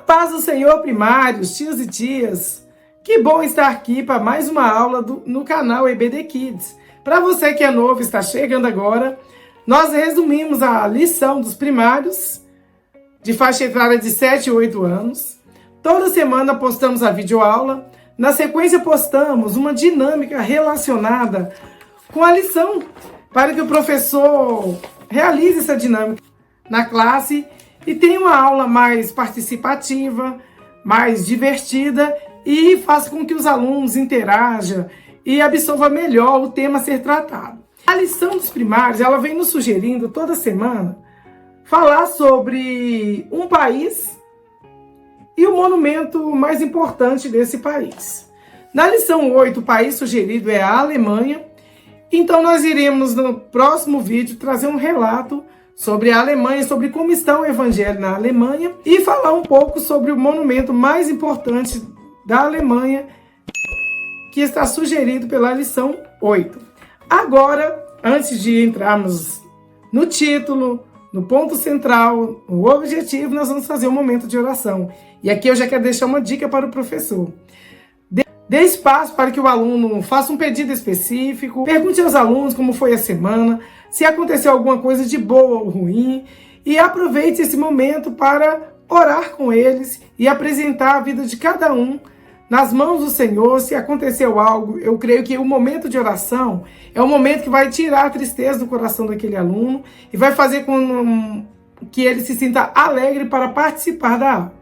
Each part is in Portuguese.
Paz do Senhor, primários, tios e tias. Que bom estar aqui para mais uma aula no canal EBD Kids. Para você que é novo e está chegando agora, nós resumimos a lição dos primários de faixa etária de 7 e 8 anos. Toda semana postamos a videoaula. Na sequência postamos uma dinâmica relacionada com a lição, para que o professor realize essa dinâmica na classe e tenha uma aula mais participativa, mais divertida e faça com que os alunos interajam e absorvam melhor o tema a ser tratado. A lição dos primários, ela vem nos sugerindo toda semana falar sobre um país e o monumento mais importante desse país. Na lição 8, o país sugerido é a Alemanha. Então nós iremos no próximo vídeo trazer um relato sobre a Alemanha, sobre como está o evangelho na Alemanha e falar um pouco sobre o monumento mais importante da Alemanha, que está sugerido pela lição 8. Agora, antes de entrarmos no título, no ponto central, o objetivo, nós vamos fazer um momento de oração. E aqui eu já quero deixar uma dica para o professor. Dê espaço para que o aluno faça um pedido específico, pergunte aos alunos como foi a semana, se aconteceu alguma coisa de boa ou ruim, e aproveite esse momento para orar com eles e apresentar a vida de cada um nas mãos do Senhor. Se aconteceu algo, eu creio que o momento de oração é o momento que vai tirar a tristeza do coração daquele aluno e vai fazer com que ele se sinta alegre para participar da aula.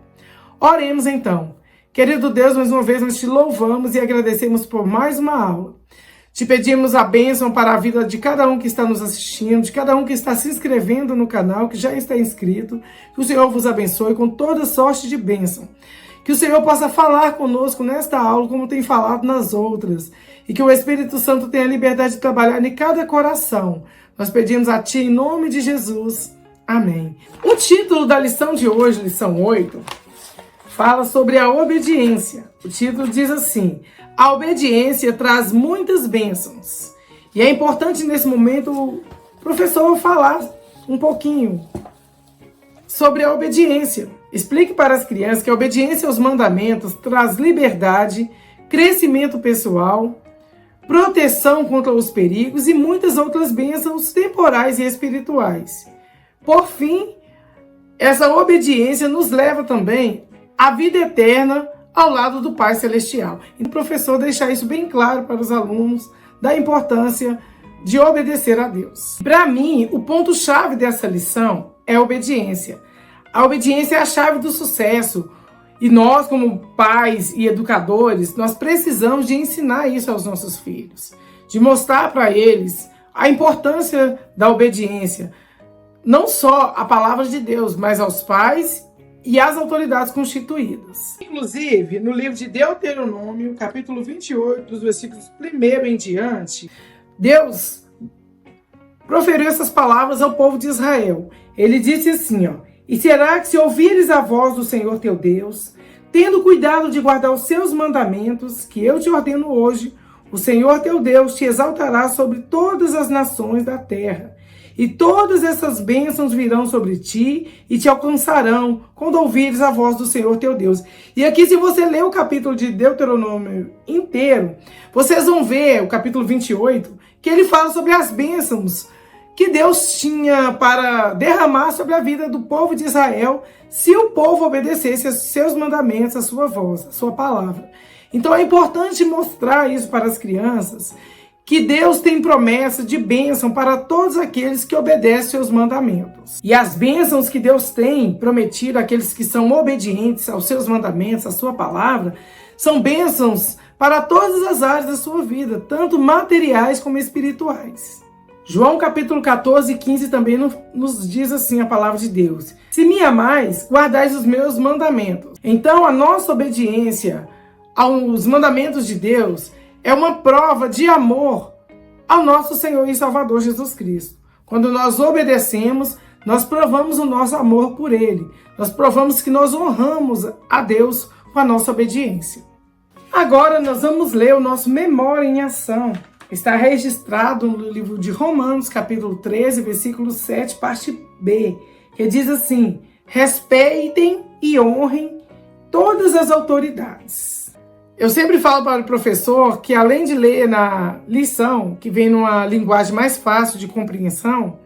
Oremos então. Querido Deus, mais uma vez nós te louvamos e agradecemos por mais uma aula. Te pedimos a bênção para a vida de cada um que está nos assistindo, de cada um que está se inscrevendo no canal, que já está inscrito. Que o Senhor vos abençoe com toda sorte de bênção. Que o Senhor possa falar conosco nesta aula, como tem falado nas outras. E que o Espírito Santo tenha a liberdade de trabalhar em cada coração. Nós pedimos a Ti em nome de Jesus. Amém. O título da lição de hoje, lição 8... fala sobre a obediência. O título diz assim: a obediência traz muitas bênçãos. E é importante nesse momento o professor falar um pouquinho sobre a obediência. Explique para as crianças que a obediência aos mandamentos traz liberdade, crescimento pessoal, proteção contra os perigos e muitas outras bênçãos temporais e espirituais. Por fim, essa obediência nos leva também a vida eterna ao lado do Pai Celestial. E o professor deixar isso bem claro para os alunos da importância de obedecer a Deus. Para mim, o ponto-chave dessa lição é a obediência. A obediência é a chave do sucesso. E nós, como pais e educadores, nós precisamos de ensinar isso aos nossos filhos. De mostrar para eles a importância da obediência. Não só à palavra de Deus, mas aos pais e as autoridades constituídas. Inclusive, no livro de Deuteronômio, capítulo 28, dos versículos 1 em diante, Deus proferiu essas palavras ao povo de Israel. Ele disse assim, e será que se ouvires a voz do Senhor teu Deus, tendo cuidado de guardar os seus mandamentos, que eu te ordeno hoje, o Senhor teu Deus te exaltará sobre todas as nações da terra. E todas essas bênçãos virão sobre ti e te alcançarão quando ouvires a voz do Senhor teu Deus. E aqui, se você ler o capítulo de Deuteronômio inteiro, vocês vão ver, o capítulo 28, que ele fala sobre as bênçãos que Deus tinha para derramar sobre a vida do povo de Israel, se o povo obedecesse aos seus mandamentos, a sua voz, a sua palavra. Então é importante mostrar isso para as crianças, que Deus tem promessa de bênção para todos aqueles que obedecem seus mandamentos. E as bênçãos que Deus tem prometido àqueles que são obedientes aos seus mandamentos, à sua palavra, são bênçãos para todas as áreas da sua vida, tanto materiais como espirituais. João capítulo 14 e 15 também nos diz assim a palavra de Deus: se me amais, guardais os meus mandamentos. Então a nossa obediência aos mandamentos de Deus é uma prova de amor ao nosso Senhor e Salvador Jesus Cristo. Quando nós obedecemos, nós provamos o nosso amor por Ele. Nós provamos que nós honramos a Deus com a nossa obediência. Agora nós vamos ler o nosso Memória em Ação. Está registrado no livro de Romanos, capítulo 13, versículo 7, parte B, que diz assim: respeitem e honrem todas as autoridades. Eu sempre falo para o professor que, além de ler na lição, que vem numa linguagem mais fácil de compreensão,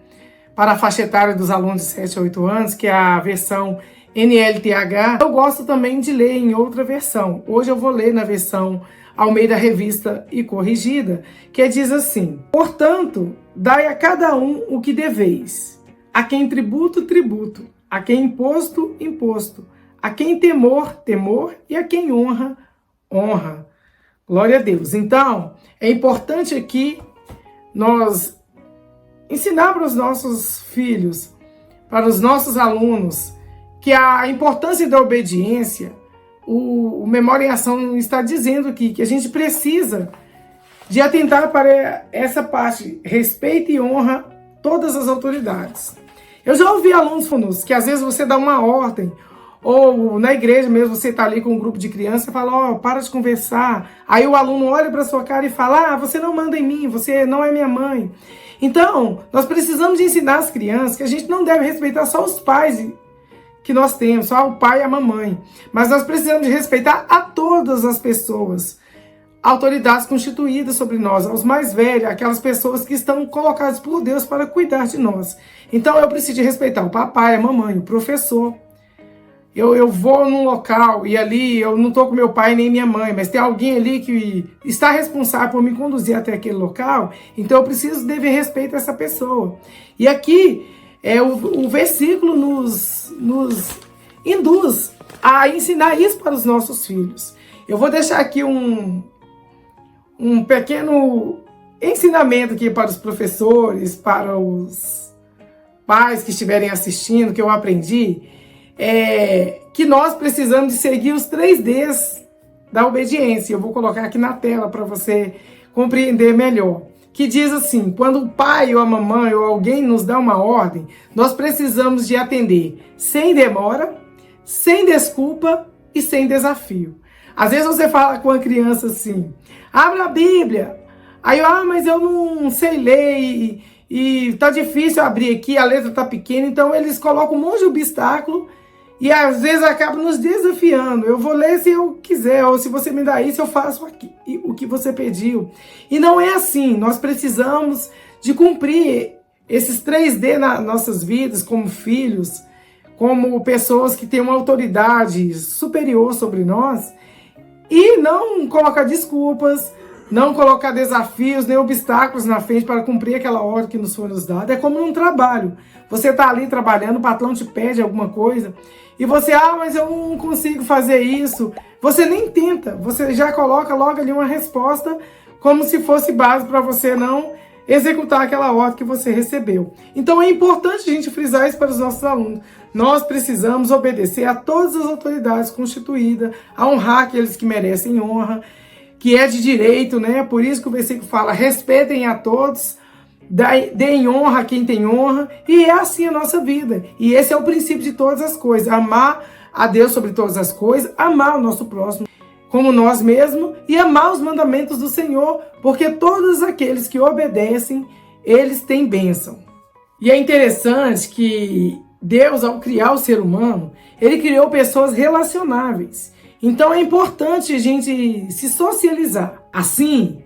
para a faixa etária dos alunos de 7 a 8 anos, que é a versão NLTH, eu gosto também de ler em outra versão. Hoje eu vou ler na versão Almeida Revista e Corrigida, que diz assim: portanto, dai a cada um o que deveis, a quem tributo, tributo, a quem imposto, imposto, a quem temor, temor, e a quem honra, honra. Glória a Deus. Então, é importante aqui nós ensinar para os nossos filhos, para os nossos alunos, que a importância da obediência, o Memória em Ação está dizendo aqui que a gente precisa de atentar para essa parte, respeito e honra todas as autoridades. Eu já ouvi alunos falando que às vezes você dá uma ordem, ou na igreja mesmo você está ali com um grupo de crianças e fala, para de conversar. Aí o aluno olha para sua cara e fala, você não manda em mim, você não é minha mãe. Então, nós precisamos de ensinar as crianças que a gente não deve respeitar só os pais que nós temos, só o pai e a mamãe. Mas nós precisamos de respeitar a todas as pessoas, autoridades constituídas sobre nós, aos mais velhos, aquelas pessoas que estão colocadas por Deus para cuidar de nós. Então eu preciso de respeitar o papai, a mamãe, o professor. Eu vou num local e ali eu não estou com meu pai nem minha mãe, mas tem alguém ali que está responsável por me conduzir até aquele local, então eu preciso dever respeito a essa pessoa. E aqui o versículo nos induz a ensinar isso para os nossos filhos. Eu vou deixar aqui um pequeno ensinamento aqui para os professores, para os pais que estiverem assistindo, que eu aprendi, que nós precisamos de seguir os 3 Ds da obediência. Eu vou colocar aqui na tela para você compreender melhor. Que diz assim, quando o pai ou a mamãe ou alguém nos dá uma ordem, nós precisamos de atender sem demora, sem desculpa e sem desafio. Às vezes você fala com a criança assim, abre a Bíblia. Aí, mas eu não sei ler e tá difícil abrir aqui, a letra tá pequena, então eles colocam um monte de obstáculo e às vezes acabam nos desafiando. Eu vou ler se eu quiser, ou se você me dá isso, eu faço aqui, o que você pediu. E não é assim, nós precisamos de cumprir esses 3D nas nossas vidas, como filhos, como pessoas que têm uma autoridade superior sobre nós, e não colocar desculpas, não colocar desafios nem obstáculos na frente para cumprir aquela ordem que nos foi nos dada. É como num trabalho. Você está ali trabalhando, o patrão te pede alguma coisa e você, mas eu não consigo fazer isso. Você nem tenta, você já coloca logo ali uma resposta como se fosse base para você não executar aquela ordem que você recebeu. Então é importante a gente frisar isso para os nossos alunos. Nós precisamos obedecer a todas as autoridades constituídas, a honrar aqueles que merecem honra, que é de direito, né? Por isso que o versículo fala, respeitem a todos, deem honra a quem tem honra, e é assim a nossa vida. E esse é o princípio de todas as coisas, amar a Deus sobre todas as coisas, amar o nosso próximo como nós mesmos e amar os mandamentos do Senhor, porque todos aqueles que obedecem, eles têm bênção. E é interessante que Deus, ao criar o ser humano, ele criou pessoas relacionáveis. Então é importante a gente se socializar. Assim,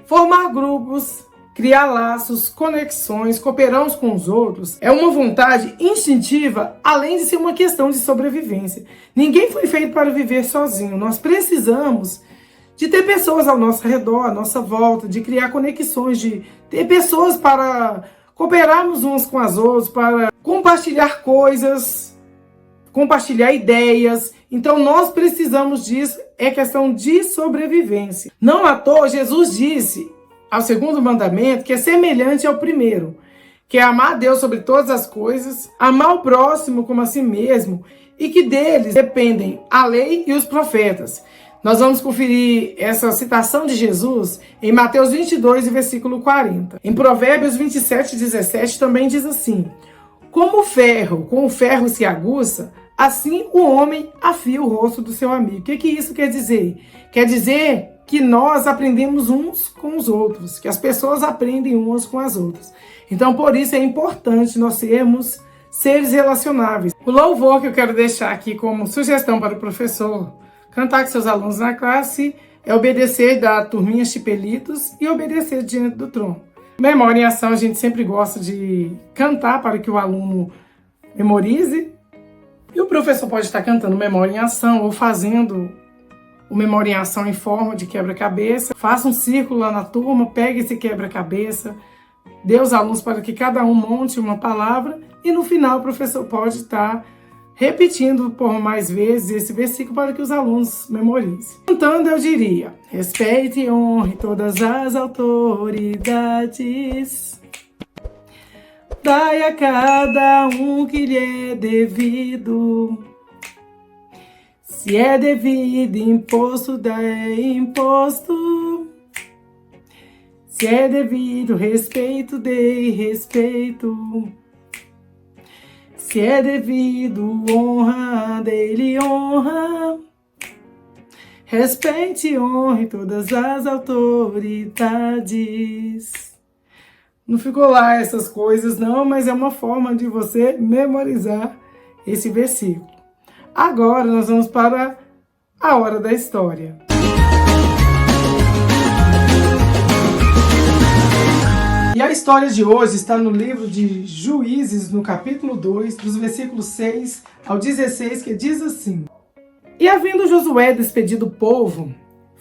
formar grupos, criar laços, conexões, cooperar uns com os outros, é uma vontade instintiva, além de ser uma questão de sobrevivência. Ninguém foi feito para viver sozinho. Nós precisamos de ter pessoas ao nosso redor, à nossa volta, de criar conexões, de ter pessoas para cooperarmos uns com as outras, para compartilhar coisas, compartilhar ideias. Então nós precisamos disso, é questão de sobrevivência. Não à toa, Jesus disse ao segundo mandamento, que é semelhante ao primeiro, que é amar a Deus sobre todas as coisas, amar o próximo como a si mesmo, e que deles dependem a lei e os profetas. Nós vamos conferir essa citação de Jesus em Mateus 22, versículo 40. Em Provérbios 27, 17 também diz assim, como o ferro, com o ferro se aguça, assim o homem afia o rosto do seu amigo. O que isso quer dizer? Quer dizer que nós aprendemos uns com os outros, que as pessoas aprendem umas com as outras. Então, por isso é importante nós sermos seres relacionáveis. O louvor que eu quero deixar aqui como sugestão para o professor cantar com seus alunos na classe é Obedecer da turminha Chipelitos e Obedecer diante do trono. Memória em ação, a gente sempre gosta de cantar para que o aluno memorize. E o professor pode estar cantando Memória em Ação ou fazendo o Memória em Ação em forma de quebra-cabeça. Faça um círculo lá na turma, pegue esse quebra-cabeça, dê aos alunos para que cada um monte uma palavra e no final o professor pode estar repetindo por mais vezes esse versículo para que os alunos memorizem. Cantando eu diria: respeite e honre todas as autoridades, dai a cada um que lhe é devido. Se é devido imposto, dai imposto. Se é devido respeito, dei respeito. Se é devido honra, dê-lhe honra. Respeite e honre todas as autoridades. Não ficou lá essas coisas não, mas é uma forma de você memorizar esse versículo. Agora nós vamos para a hora da história. E a história de hoje está no livro de Juízes, no capítulo 2, dos versículos 6 ao 16, que diz assim: E havendo Josué despedido o povo,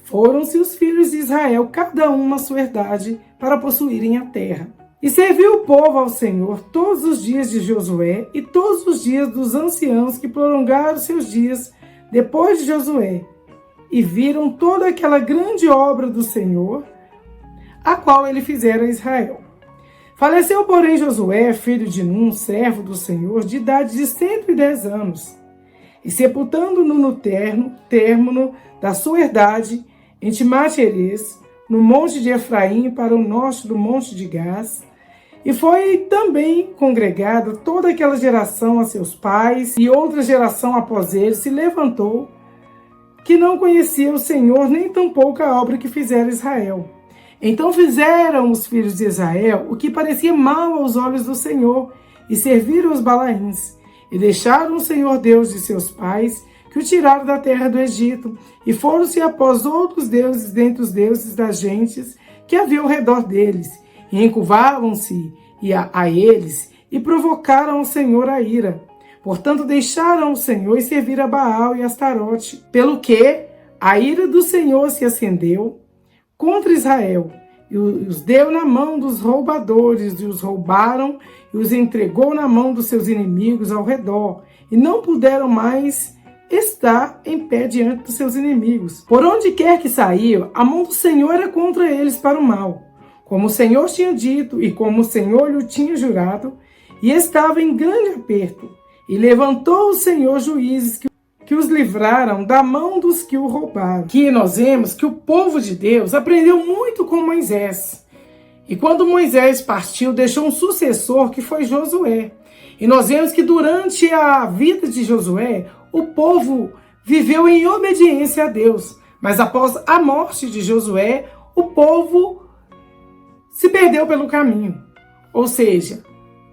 foram-se os filhos de Israel, cada um na sua herdade, para possuírem a terra. E serviu o povo ao Senhor todos os dias de Josué e todos os dias dos anciãos que prolongaram seus dias depois de Josué, e viram toda aquela grande obra do Senhor, a qual ele fizera a Israel. Faleceu, porém, Josué, filho de Num, servo do Senhor, de idade de 110 anos, e sepultando-no no término da sua herdade, em Timate-Herês, no monte de Efraim, para o norte do monte de Gás. E foi também congregada toda aquela geração a seus pais, e outra geração após ele se levantou, que não conhecia o Senhor, nem tampouco a obra que fizera Israel. Então fizeram os filhos de Israel o que parecia mal aos olhos do Senhor, e serviram os Balaíns, e deixaram o Senhor Deus de seus pais, que o tiraram da terra do Egito, e foram-se após outros deuses dentre os deuses das gentes que havia ao redor deles, e encurvavam-se a eles, e provocaram o Senhor a ira. Portanto deixaram o Senhor e serviram a Baal e Astarote, pelo que a ira do Senhor se acendeu contra Israel, e os deu na mão dos roubadores, e os roubaram, e os entregou na mão dos seus inimigos ao redor, e não puderam mais estar em pé diante dos seus inimigos. Por onde quer que saiam, a mão do Senhor era contra eles para o mal, como o Senhor tinha dito, e como o Senhor lhe tinha jurado, e estava em grande aperto. E levantou o Senhor juízes que os livraram da mão dos que o roubaram. Aqui nós vemos que o povo de Deus aprendeu muito com Moisés. E quando Moisés partiu, deixou um sucessor que foi Josué. E nós vemos que durante a vida de Josué, o povo viveu em obediência a Deus. Mas após a morte de Josué, o povo se perdeu pelo caminho. Ou seja,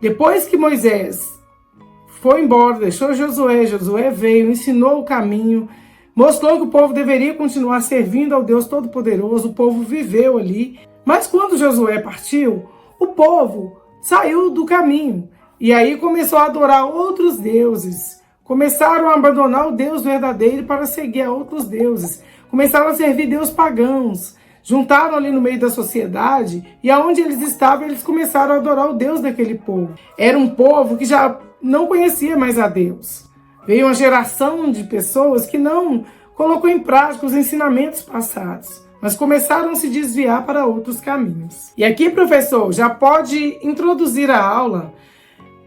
depois que Moisés foi embora, deixou Josué veio, ensinou o caminho, mostrou que o povo deveria continuar servindo ao Deus Todo-Poderoso, o povo viveu ali. Mas quando Josué partiu, o povo saiu do caminho e aí começou a adorar outros deuses. Começaram a abandonar o Deus verdadeiro para seguir a outros deuses. Começaram a servir deuses pagãos. Juntaram ali no meio da sociedade e aonde eles estavam, eles começaram a adorar o Deus daquele povo. Era um povo que já não conhecia mais a Deus. Veio uma geração de pessoas que não colocou em prática os ensinamentos passados, mas começaram a se desviar para outros caminhos. E aqui, professor, já pode introduzir a aula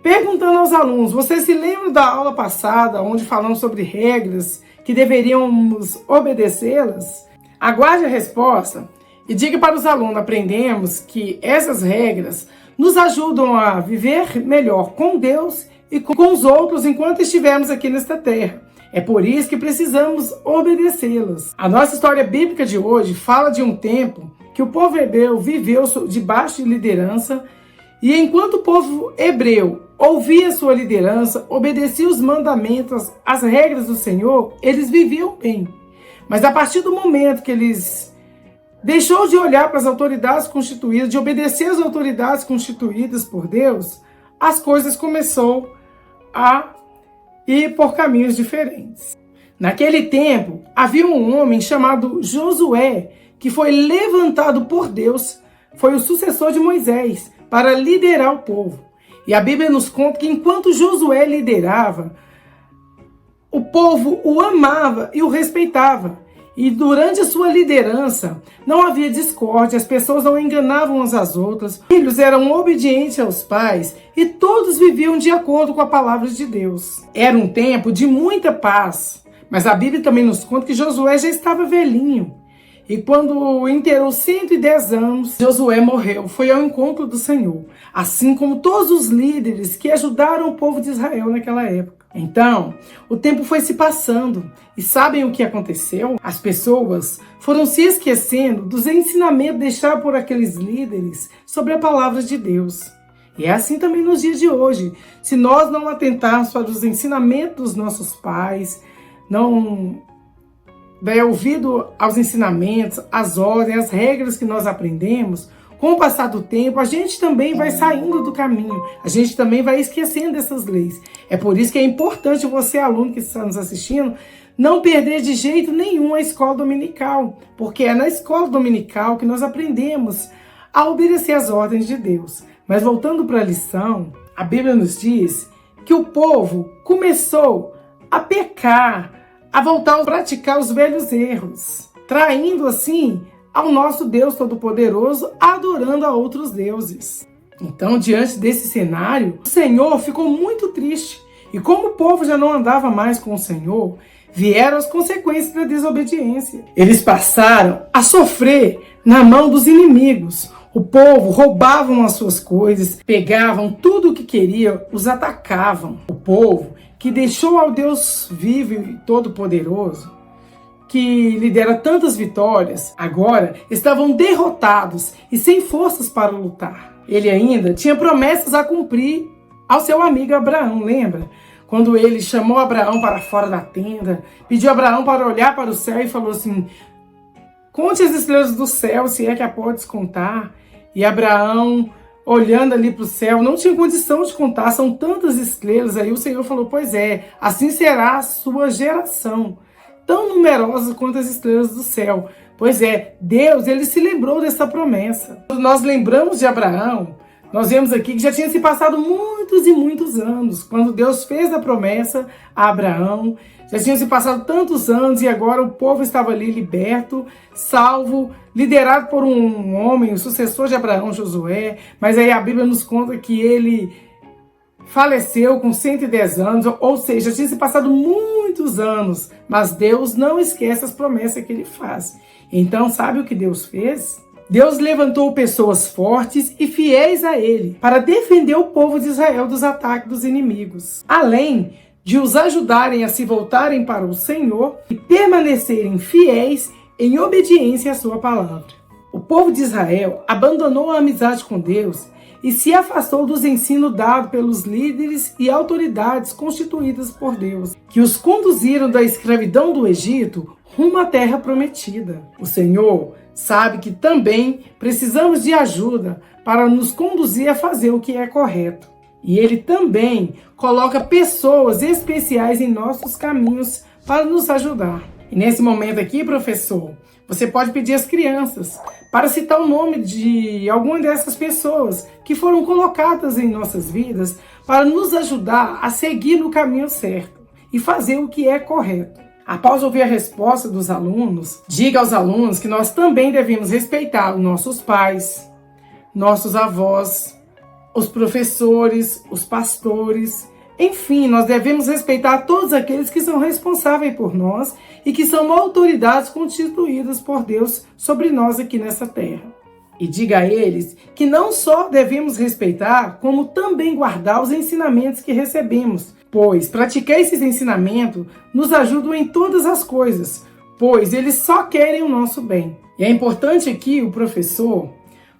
perguntando aos alunos: você se lembra da aula passada, onde falamos sobre regras que deveríamos obedecê-las? Aguarde a resposta e diga para os alunos: aprendemos que essas regras nos ajudam a viver melhor com Deus e com os outros enquanto estivermos aqui nesta terra. É por isso que precisamos obedecê-las. A nossa história bíblica de hoje fala de um tempo que o povo hebreu viveu debaixo de liderança, e enquanto o povo hebreu ouvia sua liderança, obedecia os mandamentos, as regras do Senhor, eles viviam bem. Mas a partir do momento que eles deixou de olhar para as autoridades constituídas, de obedecer às autoridades constituídas por Deus, as coisas começaram a ir por caminhos diferentes. Naquele tempo, havia um homem chamado Josué, que foi levantado por Deus, foi o sucessor de Moisés, para liderar o povo. E a Bíblia nos conta que enquanto Josué liderava, o povo o amava e o respeitava. E durante a sua liderança, não havia discórdia, as pessoas não enganavam umas às outras, os filhos eram obedientes aos pais e todos viviam de acordo com a palavra de Deus. Era um tempo de muita paz, mas a Bíblia também nos conta que Josué já estava velhinho. E quando inteirou 110 anos, Josué morreu, foi ao encontro do Senhor, assim como todos os líderes que ajudaram o povo de Israel naquela época. Então, o tempo foi se passando e sabem o que aconteceu? As pessoas foram se esquecendo dos ensinamentos deixados por aqueles líderes sobre a palavra de Deus. E é assim também nos dias de hoje. Se nós não atentarmos para os ensinamentos dos nossos pais, não der ouvido aos ensinamentos, às ordens, às regras que nós aprendemos, com o passar do tempo, a gente também vai saindo do caminho, a gente também vai esquecendo dessas leis. É por isso que é importante você, aluno que está nos assistindo, não perder de jeito nenhum a escola dominical, porque é na escola dominical que nós aprendemos a obedecer às ordens de Deus. Mas voltando para a lição, a Bíblia nos diz que o povo começou a pecar, a voltar a praticar os velhos erros, traindo assim ao nosso Deus Todo-Poderoso, adorando a outros deuses. Então, diante desse cenário, o Senhor ficou muito triste. E como o povo já não andava mais com o Senhor, vieram as consequências da desobediência. Eles passaram a sofrer na mão dos inimigos. O povo roubavam as suas coisas, pegavam tudo o que queria, os atacavam. O povo que deixou ao Deus vivo e todo-poderoso, que lhe dera tantas vitórias, agora estavam derrotados e sem forças para lutar. Ele ainda tinha promessas a cumprir ao seu amigo Abraão, lembra? Quando ele chamou Abraão para fora da tenda, pediu Abraão para olhar para o céu e falou assim: conte as estrelas do céu, se é que a podes contar. E Abraão, olhando ali para o céu, não tinha condição de contar, são tantas estrelas. Aí o Senhor falou: pois é, assim será a sua geração, tão numerosa quanto as estrelas do céu. Pois é, Deus, ele se lembrou dessa promessa. Quando nós lembramos de Abraão, nós vemos aqui que já tinha se passado muitos e muitos anos, quando Deus fez a promessa a Abraão. Já tinham se passado tantos anos e agora o povo estava ali liberto, salvo, liderado por um homem, o sucessor de Abraão, Josué. Mas aí a Bíblia nos conta que ele faleceu com 110 anos, ou seja, tinha se passado muitos anos, mas Deus não esquece as promessas que ele faz. Então, sabe o que Deus fez? Deus levantou pessoas fortes e fiéis a ele para defender o povo de Israel dos ataques dos inimigos, além de os ajudarem a se voltarem para o Senhor e permanecerem fiéis em obediência à sua palavra. O povo de Israel abandonou a amizade com Deus e se afastou dos ensinos dados pelos líderes e autoridades constituídas por Deus, que os conduziram da escravidão do Egito rumo à terra prometida. O Senhor sabe que também precisamos de ajuda para nos conduzir a fazer o que é correto. E Ele também coloca pessoas especiais em nossos caminhos para nos ajudar. E nesse momento aqui, professor, você pode pedir às crianças para citar o nome de alguma dessas pessoas que foram colocadas em nossas vidas para nos ajudar a seguir no caminho certo e fazer o que é correto. Após ouvir a resposta dos alunos, diga aos alunos que nós também devemos respeitar os nossos pais, nossos avós, os professores, os pastores, enfim, nós devemos respeitar todos aqueles que são responsáveis por nós e que são autoridades constituídas por Deus sobre nós aqui nessa terra. E diga a eles que não só devemos respeitar, como também guardar os ensinamentos que recebemos, pois praticar esses ensinamentos nos ajudam em todas as coisas, pois eles só querem o nosso bem. E é importante aqui o professor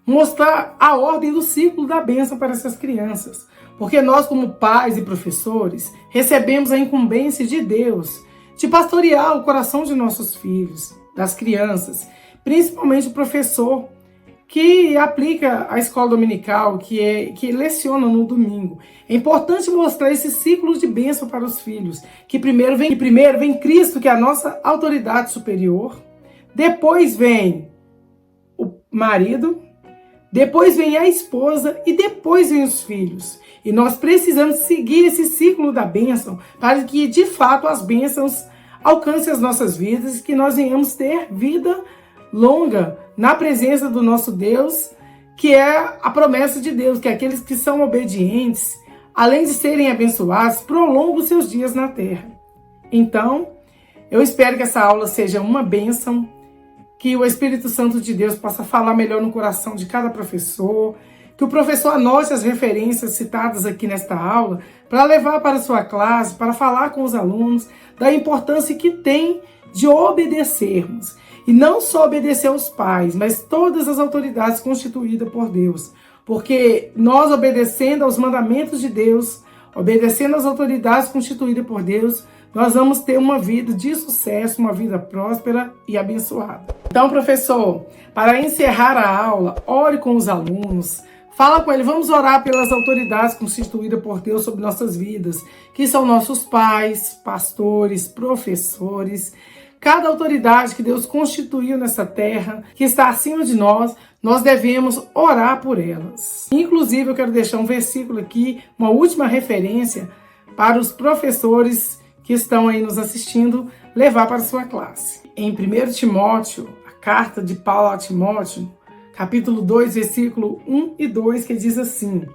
mostrar a ordem do ciclo da bênção para essas crianças, porque nós, como pais e professores, recebemos a incumbência de Deus de pastorear o coração de nossos filhos, das crianças, principalmente o professor que aplica a escola dominical, que leciona no domingo. É importante mostrar esse ciclo de bênção para os filhos, que primeiro vem Cristo, que é a nossa autoridade superior, depois vem o marido, depois vem a esposa e depois vem os filhos. E nós precisamos seguir esse ciclo da bênção para que, de fato, as bênçãos alcancem as nossas vidas e que nós venhamos ter vida longa na presença do nosso Deus, que é a promessa de Deus, que aqueles que são obedientes, além de serem abençoados, prolongam seus dias na terra. Então, eu espero que essa aula seja uma bênção, que o Espírito Santo de Deus possa falar melhor no coração de cada professor, que o professor anote as referências citadas aqui nesta aula para levar para a sua classe, para falar com os alunos da importância que tem de obedecermos. E não só obedecer aos pais, mas todas as autoridades constituídas por Deus. Porque nós, obedecendo aos mandamentos de Deus, obedecendo às autoridades constituídas por Deus, nós vamos ter uma vida de sucesso, uma vida próspera e abençoada. Então, professor, para encerrar a aula, ore com os alunos, fala com ele, vamos orar pelas autoridades constituídas por Deus sobre nossas vidas, que são nossos pais, pastores, professores, cada autoridade que Deus constituiu nessa terra, que está acima de nós, nós devemos orar por elas. Inclusive, eu quero deixar um versículo aqui, uma última referência para os professores que estão aí nos assistindo, levar para a sua classe. Em 1 Timóteo, a carta de Paulo a Timóteo, capítulo 2, versículo 1 e 2, que diz assim: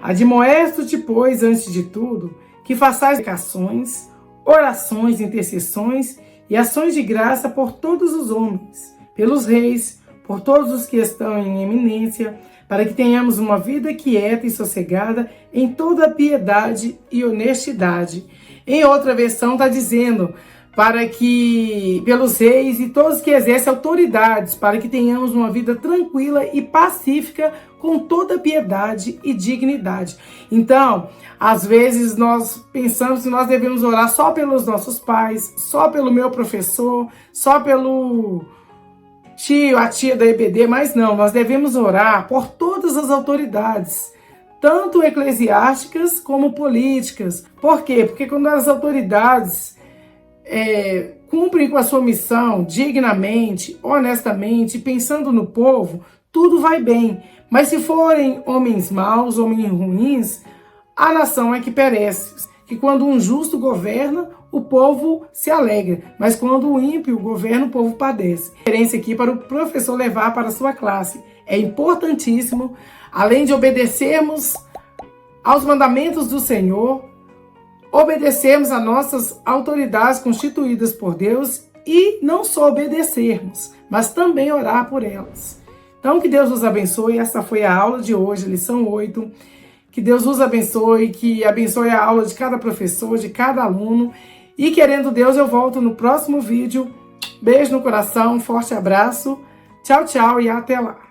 admoesto-te, pois, antes de tudo, que façais petições, orações, intercessões e ações de graça por todos os homens, pelos reis, por todos os que estão em eminência, para que tenhamos uma vida quieta e sossegada em toda piedade e honestidade. Em outra versão está dizendo, para que, pelos reis e todos que exercem autoridades, para que tenhamos uma vida tranquila e pacífica, com toda piedade e dignidade. Então, às vezes nós pensamos que nós devemos orar só pelos nossos pais, só pelo meu professor, só pelo tio, a tia da EBD, mas não, nós devemos orar por todas as autoridades, tanto eclesiásticas como políticas. Por quê? Porque quando as autoridades cumprem com a sua missão dignamente, honestamente, pensando no povo, tudo vai bem. Mas se forem homens maus, homens ruins, a nação é que perece. Que quando um justo governa, o povo se alegra. Mas quando o ímpio governa, o povo padece. Referência aqui para o professor levar para a sua classe. É importantíssimo, além de obedecermos aos mandamentos do Senhor, obedecermos a nossas autoridades constituídas por Deus e não só obedecermos, mas também orar por elas. Então, que Deus nos abençoe. Essa foi a aula de hoje, lição 8. Que Deus nos abençoe, que abençoe a aula de cada professor, de cada aluno. E querendo Deus, eu volto no próximo vídeo. Beijo no coração, um forte abraço. Tchau, tchau e até lá.